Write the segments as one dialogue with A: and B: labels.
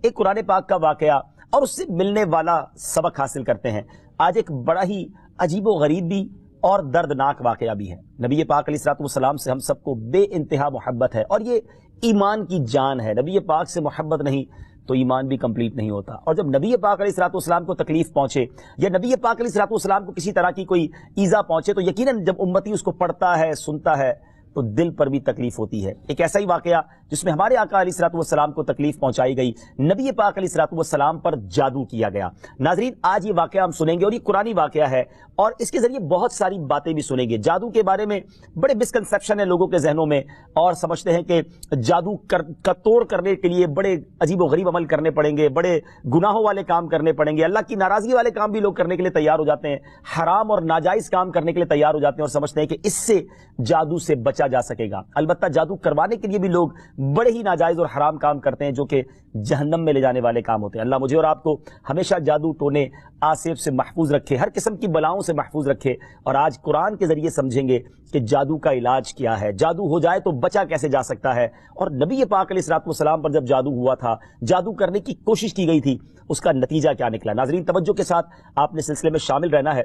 A: ایک قرآن پاک کا واقعہ اور اس سے ملنے والا سبق حاصل کرتے ہیں۔ آج ایک بڑا ہی عجیب و غریب بھی اور دردناک واقعہ بھی ہے۔ نبی پاک علیہ الصلوۃ والسلام سے ہم سب کو بے انتہا محبت ہے اور یہ ایمان کی جان ہے۔ نبی پاک سے محبت نہیں تو ایمان بھی کمپلیٹ نہیں ہوتا، اور جب نبی پاک علیہ الصلوۃ والسلام کو تکلیف پہنچے یا نبی پاک علیہ الصلوۃ والسلام کو کسی طرح کی کوئی ایذا پہنچے تو یقیناً جب امتی اس کو پڑھتا ہے، سنتا ہے تو دل پر بھی تکلیف ہوتی ہے۔ ایک ایسا ہی واقعہ جس میں ہمارے آقا علیہ الصلوۃ والسلام کو تکلیف پہنچائی گئی، نبی پاک علیہ الصلوۃ والسلام پر جادو کیا گیا۔ ناظرین، آج یہ واقعہ ہم سنیں گے اور یہ قرآنی واقعہ ہے اور اس کے ذریعے بہت ساری باتیں بھی سنیں گے۔ جادو کے بارے میں بڑے مسکنسیپشن ہیں لوگوں کے ذہنوں میں، اور سمجھتے ہیں کہ جادو کا توڑ کرنے کے لیے بڑے عجیب و غریب عمل کرنے پڑیں گے، بڑے گناہوں والے کام کرنے پڑیں گے، اللہ کی ناراضگی والے کام بھی لوگ کرنے کے لیے تیار ہو جاتے ہیں، حرام اور ناجائز کام کرنے کے لیے تیار ہو جاتے ہیں اور سمجھتے ہیں کہ اس سے جادو سے بچا جا سکے گا۔ البتہ جادو کروانے کے لیے بھی لوگ بڑے ہی ناجائز اور حرام کام کرتے ہیں جو کہ جہنم میں لے جانے والے کام ہوتے ہیں۔ اللہ مجھے اور آپ کو ہمیشہ جادو ٹونے آسیب سے محفوظ رکھے، ہر قسم کی بلاؤں سے محفوظ رکھے، اور آج قرآن کے ذریعے سمجھیں گے کہ جادو کا علاج کیا ہے، جادو ہو جائے تو بچا کیسے جا سکتا ہے، اور نبی پاک علیہ الصلوۃ والسلام پر جب جادو ہوا تھا، جادو کرنے کی کوشش کی گئی تھی، اس کا نتیجہ کیا نکلا۔ ناظرین، توجہ کے ساتھ آپ نے سلسلے میں شامل رہنا ہے۔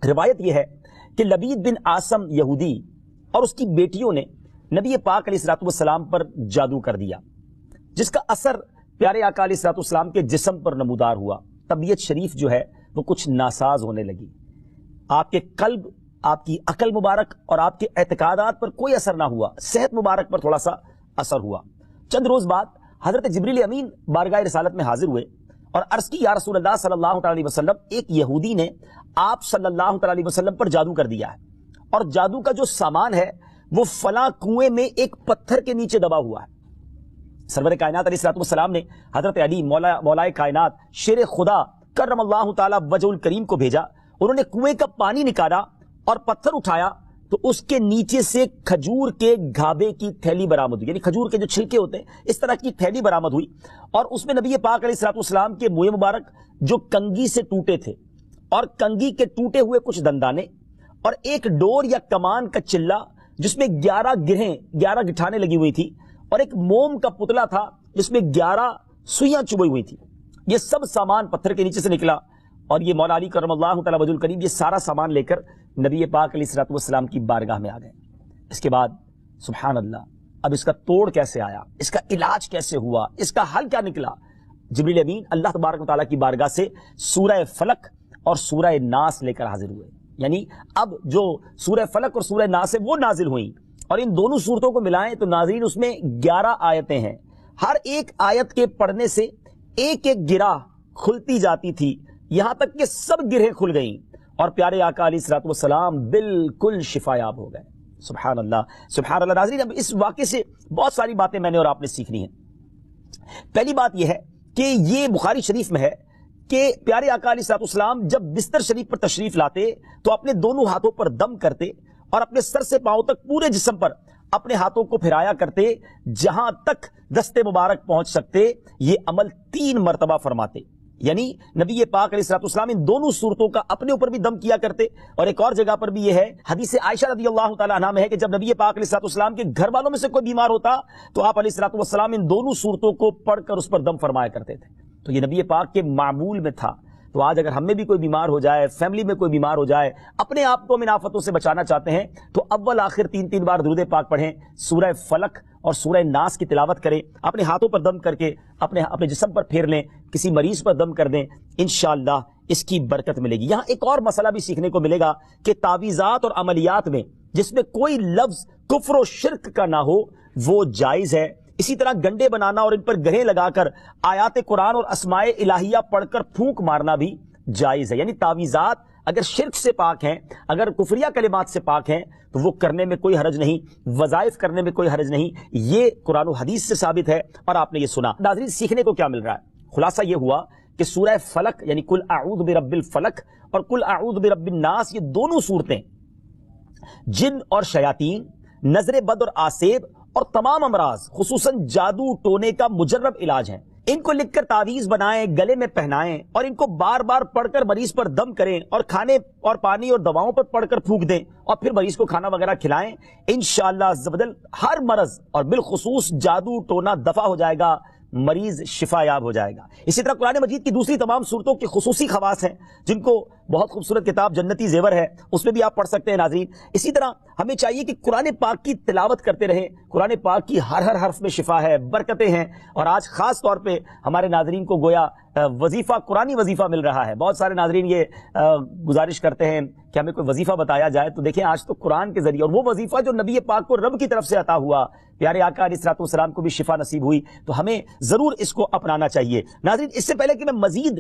A: روایت یہ ہے کہ لبید بن عاصم یہودی اور اس کی بیٹیوں نے نبی پاک علیہ الصلوۃ والسلام پر جادو کر دیا، جس کا اثر پیارے آقا علیہ الصلوۃ والسلام کے جسم پر نمودار ہوا۔ طبیعت شریف جو ہے وہ کچھ ناساز ہونے لگی، آپ کے قلب، آپ کی عقل مبارک اور آپ کے اعتقادات پر کوئی اثر نہ ہوا، صحت مبارک پر تھوڑا سا اثر ہوا۔ چند روز بعد حضرت جبریل امین بارگاہ رسالت میں حاضر ہوئے اور عرض کی، یا رسول اللہ صلی اللہ تعالی وسلم، ایک یہودی نے آپ صلی اللہ تعالی وسلم پر جادو کر دیا ہے، اور جادو کا جو سامان ہے وہ فلاں کنویں میں ایک پتھر کے نیچے دبا ہوا ہے۔ سرور کائنات علیہ الصلوۃ والسلام نے حضرت علی مولائے کائنات شیر خدا کرم اللہ تعالی وجہ الکریم کو بھیجا، انہوں نے کنویں کا پانی نکالا اور پتھر اٹھایا تو اس کے نیچے سے کھجور کے گھابے کی تھیلی برآمد ہوئی، یعنی کھجور کے جو چھلکے ہوتے ہیں اس طرح کی تھیلی برآمد ہوئی، اور اس میں نبی پاک علیہ الصلوۃ والسلام کے منہ مبارک جو کنگھی سے ٹوٹے تھے، اور کنگھی کے ٹوٹے ہوئے کچھ دندانے، اور ایک ڈور یا کمان کا چلہ جس میں 11 گٹھانے لگی ہوئی تھی، اور ایک موم کا پتلا تھا جس میں 11 سوئیاں چبھی ہوئی تھی۔ یہ سب سامان پتھر کے نیچے سے نکلا، اور یہ مولا علی کرم اللہ تعالی وجہ الکریم یہ سارا سامان لے کر نبی پاک علیہ الصلوۃ والسلام کی بارگاہ میں آ گئے۔ اس کے بعد سبحان اللہ، اب اس کا توڑ کیسے آیا، اس کا علاج کیسے ہوا، اس کا حل کیا نکلا؟ جبریل امین اللہ تبارک و تعالیٰ کی بارگاہ سے سورہ فلق اور سورہ ناس لے کر حاضر ہوئے، یعنی اب جو سورہ فلق اور سورہ ناس ہے وہ نازل ہوئیں، اور ان دونوں صورتوں کو ملائیں تو ناظرین اس میں 11 آیتیں ہیں، ہر ایک آیت کے پڑھنے سے ایک ایک گرہ کھلتی جاتی تھی، یہاں تک کہ سب گرہیں کھل گئیں اور پیارے آقا علیہ الصلوۃ والسلام بالکل شفایاب ہو گئے۔ سبحان اللہ، سبحان اللہ۔ ناظرین، اب اس واقعے سے بہت ساری باتیں میں نے اور آپ نے سیکھنی ہیں۔ پہلی بات یہ ہے کہ یہ بخاری شریف میں ہے کہ پیارے آقا علیہ الصلوۃ والسلام جب بستر شریف پر تشریف لاتے تو اپنے دونوں ہاتھوں پر دم کرتے اور اپنے سر سے پاؤں تک پورے جسم پر اپنے ہاتھوں کو پھیرایا کرتے، جہاں تک دست مبارک پہنچ سکتے یہ عمل 3 مرتبہ فرماتے، یعنی نبی پاک علیہ الصلوۃ والسلام ان دونوں صورتوں کا اپنے اوپر بھی دم کیا کرتے، اور ایک اور جگہ پر بھی یہ ہے، حدیث عائشہ رضی اللہ تعالی عنہا میں ہے کہ جب نبی پاک علیہ الصلوۃ والسلام کے گھر والوں میں سے کوئی بیمار ہوتا تو آپ علیہ الصلوۃ والسلام ان دونوں صورتوں کو پڑھ کر اس پر دم فرمایا کرتے تھے۔ تو یہ نبی پاک کے معمول میں تھا۔ تو آج اگر ہم میں بھی کوئی بیمار ہو جائے، فیملی میں کوئی بیمار ہو جائے، اپنے آپ کو ان آفتوں سے بچانا چاہتے ہیں تو اول آخر 3 بار درود پاک پڑھیں، سورہ فلق اور سورہ ناس کی تلاوت کریں، اپنے ہاتھوں پر دم کر کے اپنے جسم پر پھیر لیں، کسی مریض پر دم کر دیں، انشاءاللہ اس کی برکت ملے گی۔ یہاں ایک اور مسئلہ بھی سیکھنے کو ملے گا کہ تعویذات اور عملیات میں جس میں کوئی لفظ کفر و شرک کا نہ ہو وہ جائز ہے۔ اسی طرح گنڈے بنانا اور ان پر گرہیں لگا کر آیات قرآن اور اسماء الہیہ پڑھ کر پھونک مارنا بھی جائز ہے، یعنی تعویذات اگر شرک سے پاک ہیں، اگر کفریہ کلمات سے پاک ہیں تو وہ کرنے میں کوئی حرج نہیں، وظائف کرنے میں کوئی حرج نہیں، یہ قرآن و حدیث سے ثابت ہے اور آپ نے یہ سنا۔ ناظرین، سیکھنے کو کیا مل رہا ہے؟ خلاصہ یہ ہوا کہ سورہ فلق یعنی قل اعوذ برب الفلق اور قل اعوذ برب الناس، یہ دونوں صورتیں جن اور شیاطین، نظر بد اور آسیب اور تمام امراض خصوصاً جادو ٹونے کا مجرب علاج ہیں۔ ان کو لکھ کر تعویذ بنائیں، گلے میں پہنائیں اور ان کو بار بار پڑھ کر مریض پر دم کریں اور کھانے اور پانی اور دواؤں پر پڑھ کر پھونک دیں اور پھر مریض کو کھانا وغیرہ کھلائیں، انشاءاللہ عز و جل ہر مرض اور بالخصوص جادو ٹونا دفع ہو جائے گا۔ مریض شفا یاب ہو جائے گا۔ اسی طرح قرآن مجید کی دوسری تمام صورتوں کے خصوصی خواص ہیں جن کو بہت خوبصورت کتاب جنتی زیور ہے اس میں بھی آپ پڑھ سکتے ہیں ناظرین۔ اسی طرح ہمیں چاہیے کہ قرآن پاک کی تلاوت کرتے رہیں، قرآن پاک کی ہر حرف میں شفا ہے، برکتیں ہیں، اور آج خاص طور پہ ہمارے ناظرین کو گویا وظیفہ، قرآنی وظیفہ مل رہا ہے۔ بہت سارے ناظرین یہ گزارش کرتے ہیں کہ ہمیں کوئی وظیفہ بتایا جائے، تو دیکھیں آج تو قرآن کے ذریعے، اور وہ وظیفہ جو نبی پاک کو رب کی طرف سے عطا ہوا، پیارے آقا علیہ الصلوۃ والسلام کو بھی شفا نصیب ہوئی، تو ہمیں ضرور اس کو اپنانا چاہیے۔ ناظرین، اس سے پہلے کہ میں مزید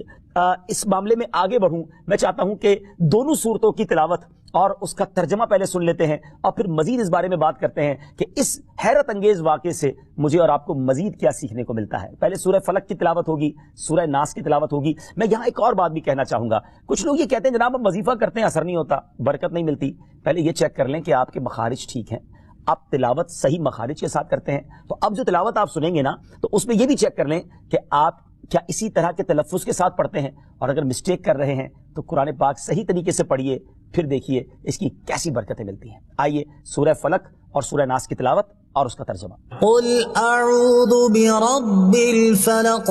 A: اس معاملے میں آگے بڑھوں، میں چاہتا ہوں کہ دونوں صورتوں کی تلاوت اور اس کا ترجمہ پہلے سن لیتے ہیں، اور پھر مزید اس بارے میں بات کرتے ہیں کہ اس حیرت انگیز واقعے سے مجھے اور آپ کو مزید کیا سیکھنے کو ملتا ہے۔ پہلے سورہ فلق کی تلاوت ہوگی، سورہ ناس کی تلاوت ہوگی۔ میں یہاں ایک اور بات بھی کہنا چاہوں گا، کچھ لوگ یہ کہتے ہیں جناب ہم وظیفہ کرتے ہیں اثر نہیں ہوتا، برکت نہیں ملتی۔ پہلے یہ چیک کر لیں کہ آپ کے مخارج ٹھیک ہیں، آپ تلاوت صحیح مخارج کے ساتھ کرتے ہیں۔ تو اب جو تلاوت آپ سنیں گے نا، تو اس میں یہ بھی چیک کر لیں کہ آپ کیا اسی طرح کے تلفظ کے ساتھ پڑھتے ہیں، اور اگر مسٹیک کر رہے ہیں تو قرآن پاک صحیح طریقے سے پڑھیے، پھر دیکھیے اس کی کیسی برکتیں ملتی ہیں۔ آئیے سورہ فلق اور سورہ ناس کی تلاوت اور اس کا ترجمہ۔
B: قل اعوذ برب الفلق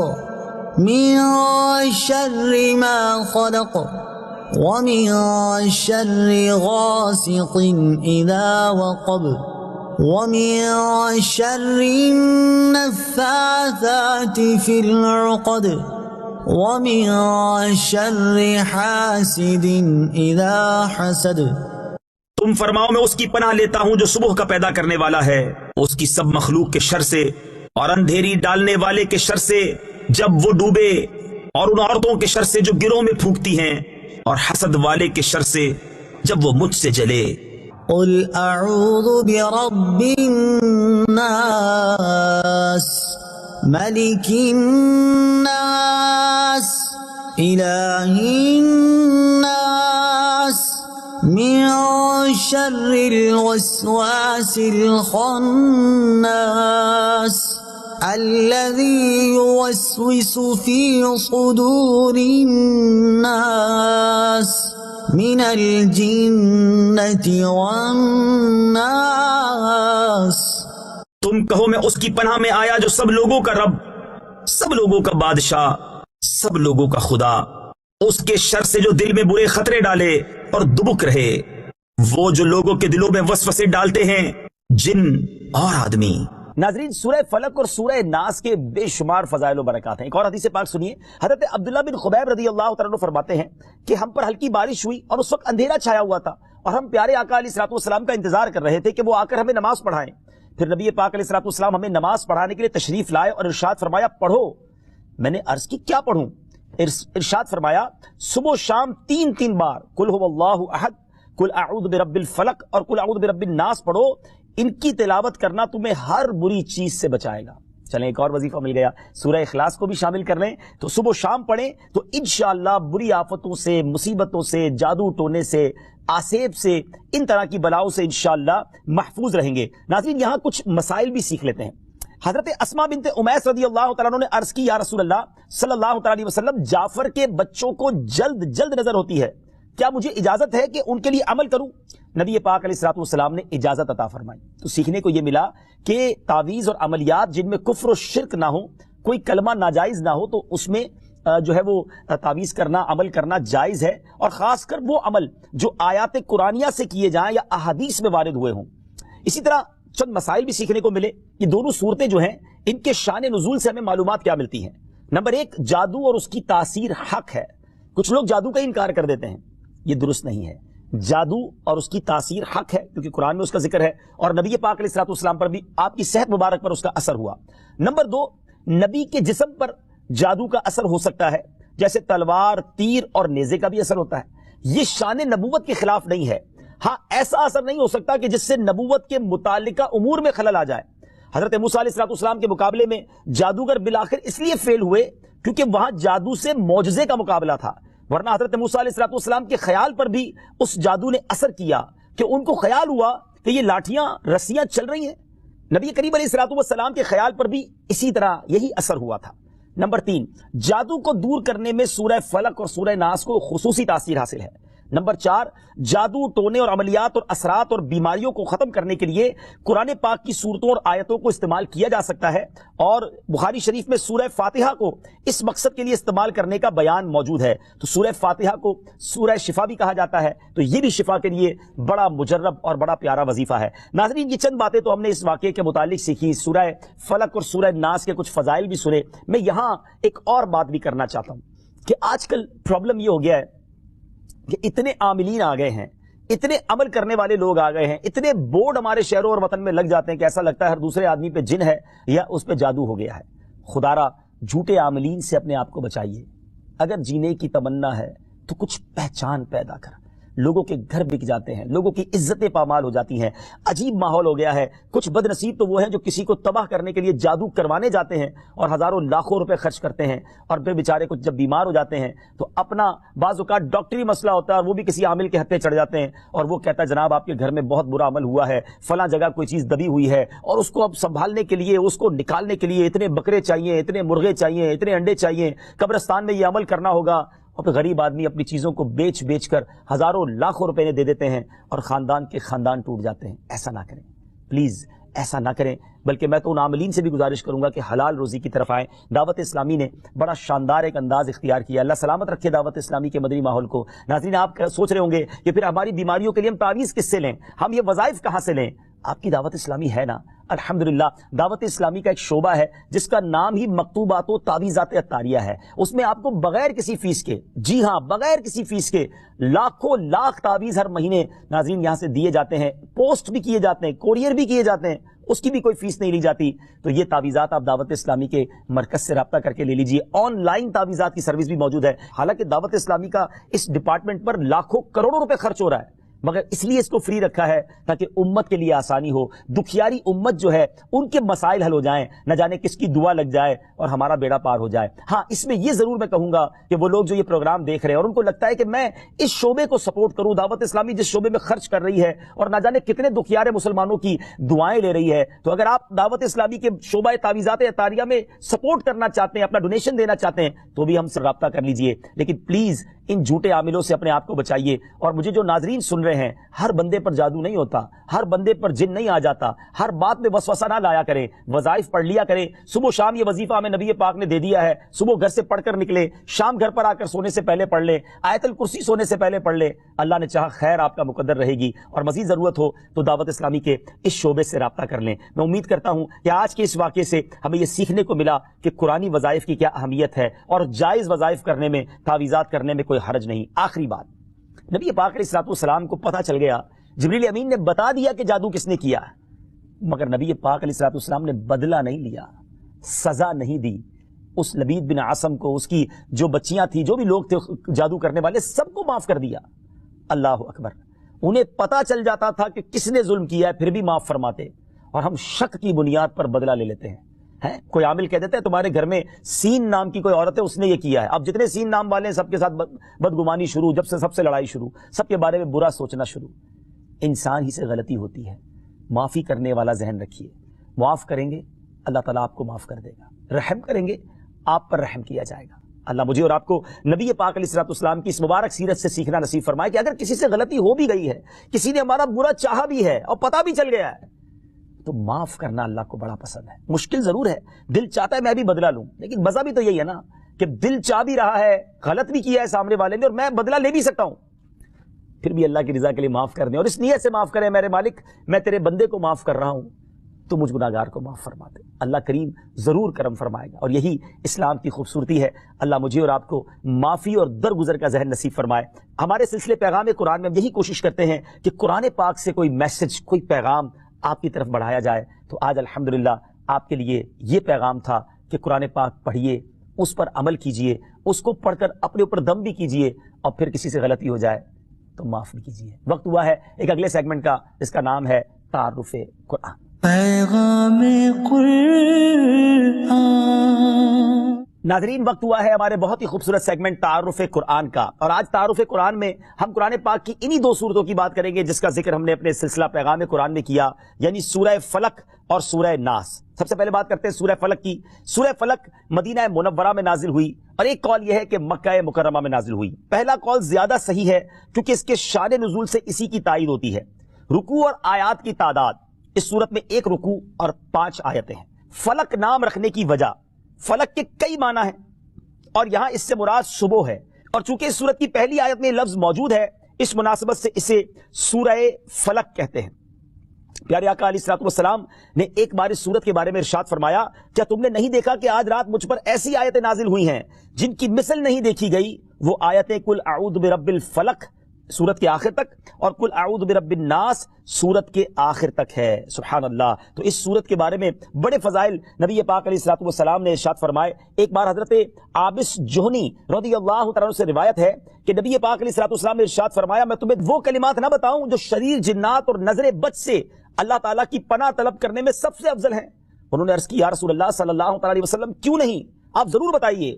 B: من شر ما خلق ومن شر غاسق اذا وقب ومن شر النفاثات في العقد ومن شر حاسد اذا حسد۔
C: تم فرماؤ میں اس کی پناہ لیتا ہوں جو صبح کا پیدا کرنے والا ہے، اس کی سب مخلوق کے شر سے، اور اندھیری ڈالنے والے کے شر سے جب وہ ڈوبے، اور ان عورتوں کے شر سے جو گروہ میں پھونکتی ہیں، اور حسد والے کے شر سے جب وہ مجھ سے جلے۔
B: قل اعوذ برب الناس ملک الناس الہ الناس من شر الوسواس الخناس الذي يوسوس في صدور الناس من الجنة والناس۔
C: تم کہو میں اس کی پناہ میں آیا جو سب لوگوں کا رب، سب لوگوں کا بادشاہ، سب لوگوں کا خدا، اس کے شر سے جو دل میں برے خطرے ڈالے اور دبک رہے، وہ جو لوگوں کے دلوں میں وسوسے ڈالتے ہیں، جن اور آدمی۔
A: ناظرین، سورہ فلق اور سورہ ناس کے بے شمار فضائل و برکات ہیں۔ ایک اور حدیث پاک سنیے، حضرت عبداللہ بن خبیب رضی اللہ تعالیٰ عنہ فرماتے ہیں کہ ہم پر ہلکی بارش ہوئی اور اس وقت اندھیرا چھایا ہوا تھا، اور ہم پیارے آقا علیہ الصلوۃ والسلام کا انتظار کر رہے تھے کہ وہ آ کر ہمیں نماز پڑھائیں۔ پھر نبی پاک علیہ الصلوۃ والسلام ہمیں نماز پڑھانے کے لیے تشریف لائے اور ارشاد فرمایا پڑھو۔ میں نے عرض کی کیا پڑھوں؟ ارشاد فرمایا صبح و شام 3 بار قل هو اللہ احد، قل اعوذ برب الفلق اور قل اعوذ برب الناس پڑھو، ان کی تلاوت کرنا تمہیں ہر بری چیز سے بچائے گا۔ چلیں ایک اور وظیفہ مل گیا، سورہ اخلاص کو بھی شامل کر لیں، تو صبح و شام پڑھیں تو انشاءاللہ بری آفتوں سے، مصیبتوں سے، جادو ٹونے سے، آسیب سے، ان طرح کی بلاؤں سے انشاءاللہ محفوظ رہیں گے۔ ناظرین، یہاں کچھ مسائل بھی سیکھ لیتے ہیں۔ حضرت اسماء بنت امیس رضی اللہ تعالیٰ عنہ نے عرض کی یا رسول اللہ صلی اللہ تعالیٰ علیہ وسلم، جعفر کے بچوں کو جلد نظر ہوتی ہے، کیا مجھے اجازت ہے کہ ان کے لیے عمل کروں؟ نبی پاک علیہ الصلوۃ والسلام نے اجازت عطا فرمائی۔ تو سیکھنے کو یہ ملا کہ تعویذ اور عملیات جن میں کفر و شرک نہ ہو، کوئی کلمہ ناجائز نہ ہو، تو اس میں جو ہے وہ تعویذ کرنا، عمل کرنا جائز ہے، اور خاص کر وہ عمل جو آیات قرآنیہ سے کیے جائیں یا احادیث میں وارد ہوئے ہوں۔ اسی طرح چند مسائل بھی سیکھنے کو ملے۔ یہ دونوں صورتیں جو ہیں ان کے شان نزول سے ہمیں معلومات کیا ملتی ہیں۔ نمبر 1، جادو اور اس کی تاثیر حق ہے۔ کچھ لوگ جادو کا انکار کر دیتے ہیں، یہ درست نہیں ہے۔ جادو اور اس کی تاثیر حق ہے، کیونکہ قرآن میں اس کا ذکر ہے، اور نبی پاک علیہ الصلوۃ والسلام پر بھی آپ کی صحت مبارک پر اس کا اثر ہوا۔ نمبر 2، نبی کے جسم پر جادو کا اثر ہو سکتا ہے، جیسے تلوار، تیر اور نیزے کا بھی اثر ہوتا ہے۔ یہ شان نبوت کے خلاف نہیں ہے۔ ہاں، ایسا اثر نہیں ہو سکتا کہ جس سے نبوت کے متعلقہ امور میں خلل آ جائے۔ حضرت موسیٰ علیہ الصلوۃ والسلام کے مقابلے میں جادوگر بالآخر اس لیے فیل ہوئے کیونکہ وہاں جادو سے معجزے کا مقابلہ تھا، ورنہ حضرت موسیٰ علیہ الصلوۃ والسلام کے خیال پر بھی اس جادو نے اثر کیا کہ ان کو خیال ہوا کہ یہ لاٹھیاں، رسیاں چل رہی ہیں۔ نبی کریم علیہ الصلوۃ والسلام کے خیال پر بھی اسی طرح یہی اثر ہوا تھا۔ نمبر 3، جادو کو دور کرنے میں سورہ فلق اور سورہ ناس کو خصوصی تاثیر حاصل ہے۔ نمبر 4، جادو ٹونے اور عملیات اور اثرات اور بیماریوں کو ختم کرنے کے لیے قرآن پاک کی صورتوں اور آیتوں کو استعمال کیا جا سکتا ہے، اور بخاری شریف میں سورہ فاتحہ کو اس مقصد کے لیے استعمال کرنے کا بیان موجود ہے۔ تو سورہ فاتحہ کو سورہ شفا بھی کہا جاتا ہے، تو یہ بھی شفا کے لیے بڑا مجرب اور بڑا پیارا وظیفہ ہے۔ ناظرین، یہ چند باتیں تو ہم نے اس واقعے کے متعلق سیکھی، سورہ فلق اور سورہ ناس کے کچھ فضائل بھی سنے۔ میں یہاں ایک اور بات بھی کرنا چاہتا ہوں کہ آج کل پرابلم یہ ہو گیا ہے کہ اتنے عاملین آ گئے ہیں، اتنے عمل کرنے والے لوگ آ گئے ہیں، اتنے بورڈ ہمارے شہروں اور وطن میں لگ جاتے ہیں کہ ایسا لگتا ہے ہر دوسرے آدمی پہ جن ہے یا اس پہ جادو ہو گیا ہے۔ خدارا جھوٹے عاملین سے اپنے آپ کو بچائیے۔ اگر جینے کی تمنا ہے تو کچھ پہچان پیدا کر۔ لوگوں کے گھر بک جاتے ہیں، لوگوں کی عزتیں پامال ہو جاتی ہیں، عجیب ماحول ہو گیا ہے۔ کچھ بد نصیب تو وہ ہیں جو کسی کو تباہ کرنے کے لیے جادو کروانے جاتے ہیں اور ہزاروں لاکھوں روپے خرچ کرتے ہیں، اور پھر بیچارے کچھ جب بیمار ہو جاتے ہیں تو اپنا بعض اوقات ڈاکٹری مسئلہ ہوتا ہے اور وہ بھی کسی عامل کے ہتھے چڑھ جاتے ہیں، اور وہ کہتا ہے جناب آپ کے گھر میں بہت برا عمل ہوا ہے، فلاں جگہ کوئی چیز دبی ہوئی ہے، اور اس کو اب سنبھالنے کے لیے، اس کو نکالنے کے لیے اتنے بکرے چاہیے، اتنے مرغے چاہیے، اتنے انڈے چاہیے، قبرستان میں یہ عمل کرنا ہوگا، اور پھر غریب آدمی اپنی چیزوں کو بیچ کر ہزاروں لاکھوں روپے دے دیتے ہیں اور خاندان کے خاندان ٹوٹ جاتے ہیں۔ ایسا نہ کریں پلیز، ایسا نہ کریں، بلکہ میں تو ان عاملین سے بھی گزارش کروں گا کہ حلال روزی کی طرف آئیں۔ دعوت اسلامی نے بڑا شاندار ایک انداز اختیار کیا، اللہ سلامت رکھے دعوت اسلامی کے مدنی ماحول کو۔ ناظرین، آپ سوچ رہے ہوں گے کہ پھر ہماری بیماریوں کے لیے ہم تعویذ کس سے لیں، ہم یہ وظائف کہاں سے لیں؟ آپ کی دعوت اسلامی ہے نا، الحمدللہ۔ دعوت اسلامی کا ایک شعبہ ہے جس کا نام ہی مکتوبات و تعویذات عطاریہ ہے۔ اس میں آپ کو بغیر کسی فیس کے، جی ہاں بغیر کسی فیس کے، لاکھوں لاکھ تعویذ ہر مہینے ناظرین یہاں سے دیے جاتے ہیں، پوسٹ بھی کیے جاتے ہیں، کوریئر بھی کیے جاتے ہیں، اس کی بھی کوئی فیس نہیں لی جاتی۔ تو یہ تعویذات آپ دعوت اسلامی کے مرکز سے رابطہ کر کے لے لیجئے۔ آن لائن تعویذات کی سروس بھی موجود ہے۔ حالانکہ دعوت اسلامی کا اس ڈپارٹمنٹ پر لاکھوں کروڑوں روپے خرچ ہو رہا ہے، مگر اس لیے اس کو فری رکھا ہے تاکہ امت کے لیے آسانی ہو، دکھیاری امت جو ہے ان کے مسائل حل ہو جائیں، نہ جانے کس کی دعا لگ جائے اور ہمارا بیڑا پار ہو جائے۔ ہاں، اس میں یہ ضرور میں کہوں گا کہ وہ لوگ جو یہ پروگرام دیکھ رہے ہیں اور ان کو لگتا ہے کہ میں اس شعبے کو سپورٹ کروں، دعوت اسلامی جس شعبے میں خرچ کر رہی ہے اور نہ جانے کتنے دکھیارے مسلمانوں کی دعائیں لے رہی ہے، تو اگر آپ دعوت اسلامی کے شعبہ تعویذات عطاریہ میں سپورٹ کرنا چاہتے ہیں، اپنا ڈونیشن دینا چاہتے ہیں، تو بھی ہم سے رابطہ کر لیجئے۔ لیکن پلیز ان جھوٹے عاملوں سے اپنے آپ کو بچائیے۔ اور مجھے جو ناظرین سن رہے ہیں، ہر بندے پر جادو نہیں ہوتا، ہر بندے پر جن نہیں آ جاتا، ہر بات میں وسوسہ نہ لایا کریں، وظائف پڑھ لیا کریں۔ صبح و شام یہ وظیفہ ہمیں نبی پاک نے دے دیا ہے، صبح گھر سے پڑھ کر نکلے، شام گھر پر آ کر سونے سے پہلے پڑھ لیں، آیت الکرسی سونے سے پہلے پڑھ لیں، اللہ نے چاہا خیر آپ کا مقدر رہے گی۔ اور مزید ضرورت ہو تو دعوت اسلامی کے اس شعبے سے رابطہ کر لیں۔ میں امید کرتا ہوں کہ آج کے اس واقعے سے ہمیں یہ سیکھنے کو ملا کہ قرآنی وظائف کی کیا اہمیت ہے، اور جائز وظائف کرنے میں، تعویذات کرنے میں کوئی حرج نہیں۔ آخری بات، نبی پاک علیہ الصلوۃ والسلام کو پتہ چل گیا، جبریل امین نے بتا دیا کہ جادو کس نے کیا، مگر نبی پاک علیہ الصلوۃ والسلام نے بدلہ نہیں لیا، سزا نہیں دی۔ اس لبید بن عاصم کو، اس کی جو بچیاں تھیں، جو بھی لوگ تھے جادو کرنے والے، سب کو معاف کر دیا۔ اللہ اکبر۔ انہیں پتہ چل جاتا تھا کہ کس نے ظلم کیا ہے، پھر بھی معاف فرماتے، اور ہم شک کی بنیاد پر بدلہ لے لیتے ہیں۔ کوئی عامل کہہ دیتا ہے تمہارے گھر میں سین نام کی کوئی عورت ہے، اس نے یہ کیا ہے، اب جتنے سین نام والے ہیں سب کے ساتھ بدگمانی شروع، جب سے سب سے لڑائی شروع، سب کے بارے میں برا سوچنا شروع۔ انسان ہی سے غلطی ہوتی ہے، معافی کرنے والا ذہن رکھیے۔ معاف کریں گے اللہ تعالیٰ آپ کو معاف کر دے گا، رحم کریں گے آپ پر رحم کیا جائے گا۔ اللہ مجھے اور آپ کو نبی پاک علیہ الصلوۃ والسلام کی اس مبارک سیرت سے سیکھنا نصیب فرمائے کہ اگر کسی سے غلطی ہو بھی گئی ہے، کسی نے ہمارا برا چاہا بھی ہے اور پتہ بھی چل گیا ہے، تو معاف کرنا اللہ کو بڑا پسند ہے۔ مشکل ضرور ہے، دل چاہتا ہے میں بھی بدلہ لوں، لیکن مزہ بھی تو یہی ہے نا کہ دل چاہ بھی رہا ہے، غلط بھی کیا ہے سامنے والے نے، اور میں بدلہ لے بھی سکتا ہوں، پھر بھی اللہ کی رضا کے لیے معاف کر دیں، اور اس نیت سے معاف کریں، میرے مالک میں تیرے بندے کو معاف کر رہا ہوں، تو مجھ گناہگار کو معاف فرما دے۔ اللہ کریم ضرور کرم فرمائے گا، اور یہی اسلام کی خوبصورتی ہے۔ اللہ مجھے اور آپ کو معافی اور درگزر کا ذہن نصیب فرمائے۔ ہمارے سلسلے پیغام قرآن میں ہم یہی کوشش کرتے ہیں کہ قرآن پاک سے کوئی میسج، کوئی پیغام آپ کی طرف بڑھایا جائے۔ تو آج الحمدللہ آپ کے لیے یہ پیغام تھا کہ قرآن پاک پڑھیے، اس پر عمل کیجئے، اس کو پڑھ کر اپنے اوپر دم بھی کیجئے، اور پھر کسی سے غلطی ہو جائے تو معاف بھی کیجئے۔ وقت ہوا ہے ایک اگلے سیگمنٹ کا، جس کا نام ہے تعارف قرآن۔
B: پیغام قرآن۔
A: ناظرین، وقت ہوا ہے ہمارے بہت ہی خوبصورت سیگمنٹ تعارف قرآن کا، اور آج تعارف قرآن میں ہم قرآن پاک کی انہی دو صورتوں کی بات کریں گے جس کا ذکر ہم نے اپنے سلسلہ پیغام قرآن میں کیا، یعنی سورہ فلق اور سورہ ناس۔ سب سے پہلے بات کرتے ہیں سورہ فلق کی۔ سورہ فلق مدینہ منورہ میں نازل ہوئی اور ایک قول یہ ہے کہ مکہ مکرمہ میں نازل ہوئی۔ پہلا قول زیادہ صحیح ہے کیونکہ اس کے شان نزول سے اسی کی تائید ہوتی ہے۔ رکوع اور آیات کی تعداد، اس صورت میں 1 رکوع اور 5 آیتیں ہیں۔ فلک نام رکھنے کی وجہ، فلک کے کئی معنی ہیں اور یہاں اس سے مراد صبح ہے، اور چونکہ اس صورت کی پہلی آیت میں لفظ موجود ہے اس مناسبت سے اسے سورہ فلک کہتے ہیں۔ پیارے آقا علیہ الصلوۃ والسلام نے ایک بار اس سورت کے بارے میں ارشاد فرمایا، کیا تم نے نہیں دیکھا کہ آج رات مجھ پر ایسی آیتیں نازل ہوئی ہیں جن کی مثل نہیں دیکھی گئی؟ وہ آیتیں قل اعوذ برب الفلق سورت کے آخر تک اور قل اعوذ برب الناس سورت کے آخر تک ہے۔ سبحان اللہ۔ تو اس سورت کے بارے میں بڑے فضائل نبی پاک علیہ الصلوۃ والسلام نے ارشاد فرمائے۔ ایک بار حضرت عابس جوہنی رضی اللہ تعالیٰ عنہ سے روایت ہے کہ نبی پاک علیہ الصلوۃ والسلام نے ارشاد فرمایا، میں تمہیں وہ کلمات نہ بتاؤں جو شریر جنات اور نظر بد سے اللہ تعالیٰ کی پناہ طلب کرنے میں سب سے افضل ہیں؟ انہوں نے عرض کی، یا رسول اللہ صلی اللہ تعالیٰ علیہ وسلم کیوں نہیں، آپ ضرور بتائیے۔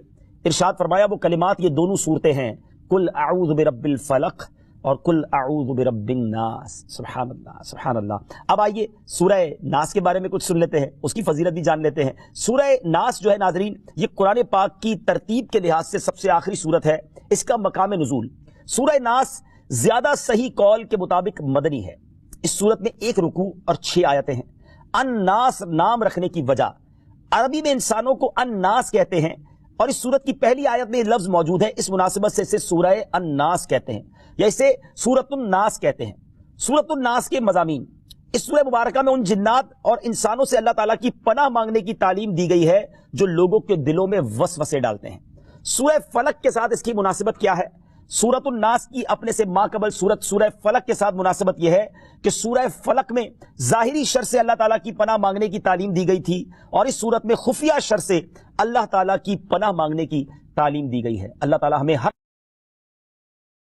A: ارشاد فرمایا وہ کلمات یہ دونوں صورتیں ہیں، قل اعوذ برب الفلق اور قل اعوذ برب الناس۔ سبحان اللہ سبحان اللہ۔ اب آئیے سورہ ناس کے بارے میں کچھ سن لیتے ہیں، اس کی فضیلت بھی جان لیتے ہیں۔ سورہ ناس جو ہے ناظرین، یہ قرآن پاک کی ترتیب کے لحاظ سے سب سے آخری سورت ہے۔ اس کا مقام نزول، سورہ ناس زیادہ صحیح قول کے مطابق مدنی ہے۔ اس سورت میں 1 رکوع اور 6 آیتیں ہیں۔ الناس نام رکھنے کی وجہ، عربی میں انسانوں کو الناس کہتے ہیں اور اس سورت کی پہلی آیت میں یہ لفظ موجود ہے، اس مناسبت سے اسے سورہ الناس کہتے ہیں یا اسے سورۃ الناس کہتے ہیں۔ سورۃ الناس کے مضامین، اس سورہ مبارکہ میں ان جنات اور انسانوں سے اللہ تعالیٰ کی پناہ مانگنے کی تعلیم دی گئی ہے جو لوگوں کے دلوں میں وسوسے ڈالتے ہیں۔ سورہ فلق کے ساتھ اس کی مناسبت کیا ہے؟ سورۃ الناس کی اپنے سے ماقبل سورت سورہ فلق کے ساتھ مناسبت یہ ہے کہ سورہ فلق میں ظاہری شر سے اللہ تعالیٰ کی پناہ مانگنے کی تعلیم دی گئی تھی اور اس سورت میں خفیہ شر سے اللہ تعالیٰ کی پناہ مانگنے کی تعلیم دی گئی ہے۔ اللہ تعالیٰ ہمیں ہر